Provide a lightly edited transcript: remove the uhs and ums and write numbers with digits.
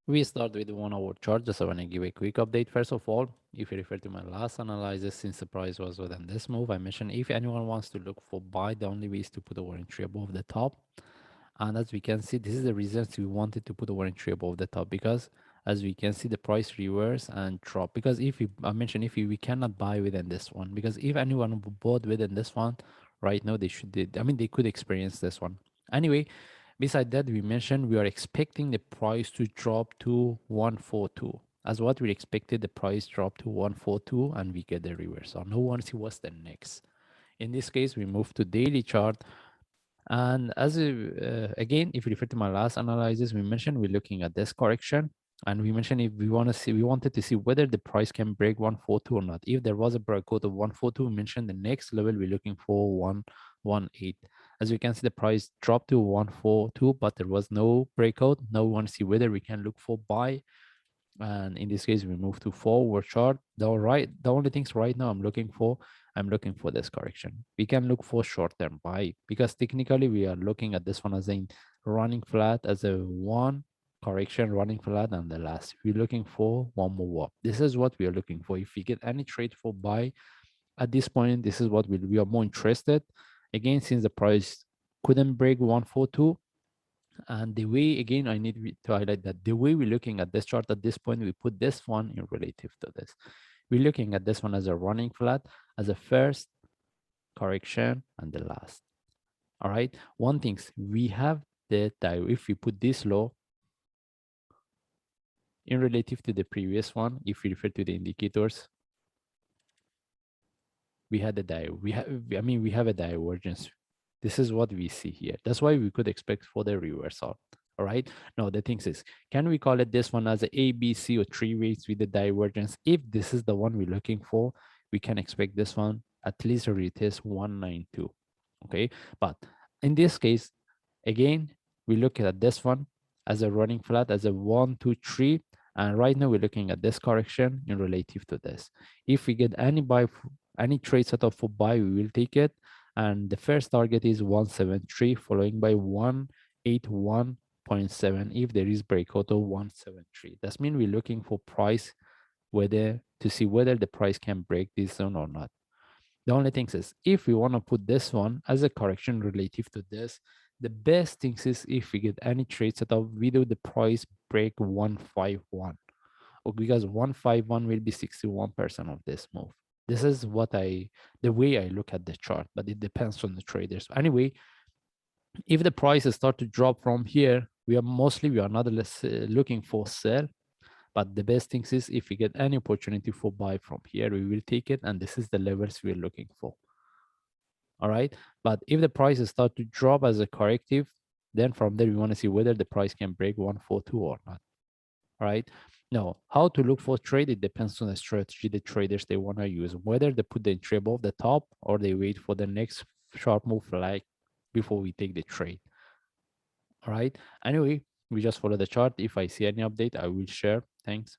We start with 1 hour chart. Just I want to give a quick update. First of all, if you refer to my last analysis, since the price was within this move, I mentioned if anyone wants to look for buy, the only way is to put our entry above the top. And as we can see, this is the reasons we wanted to put our entry above the top, because as we can see, the price reverse and drop. Because if we, I mentioned, if we cannot buy within this one, because if anyone bought within this one right now, they should, I mean, they could experience this one. Anyway, beside that, we mentioned we are expecting the price to drop to 142. As what we expected, the price dropped to 142 and we get the reversal. Now, want to see what's the next. In this case, we move to daily chart. And as again, if you refer to my last analysis, we mentioned we're looking at this correction, and we mentioned if we want to see, we wanted to see whether the price can break 142 or not. If there was a breakout of 142, we mentioned the next level we're looking for 118. As you can see, the price dropped to 142, but there was no breakout. Now we want to see whether we can look for buy, and in this case we move to forward chart. The only things right now I'm looking for this correction. We can look for short-term buy, because technically we are looking at this one as a running flat, as a one correction running flat, and the last we're looking for one more up. This is what we are looking for. If we get any trade for buy at this point, this is what we are more interested. Again, since the price couldn't break 142, and the way, again, I need to highlight that the way we're looking at this chart at this point, we put this one in relative to this. We're looking at this one as a running flat, as a first correction and the last. All right. One thing, we have the if we put this low in relative to the previous one, if we refer to the indicators, we had a we have a divergence. This is what we see here. That's why we could expect for the reversal. All right. Now the thing is, can we call it this one as a B, C, or three ways with the divergence? If this is the one we're looking for, we can expect this one at least to retest 192. Okay. But in this case, again, we look at this one as a running flat, as a 1, 2, 3. And right now we're looking at this correction in relative to this. If we get any buy, any trade set up for buy, we will take it. And the first target is 173, following by 181.7 if there is breakout of 173. That means we're looking for price, whether to see whether the price can break this zone or not. The only thing is, if we want to put this one as a correction relative to this, the best thing is if we get any trade set up without the price break 151, or because 151 will be 61% of this move. This is the way I look at the chart, but it depends on the traders. Anyway, if the prices start to drop from here, we are not looking for sell, but the best thing is if we get any opportunity for buy from here, we will take it, and this is the levels we're looking for. All right, but if the prices start to drop as a corrective, then from there we want to see whether the price can break 142 or not. All right, now how to look for trade, it depends on the strategy the traders they want to use, whether they put the entry above the top or they wait for the next sharp move, like before we take the trade. All right, anyway, we just follow the chart. If I see any update, I will share. Thanks.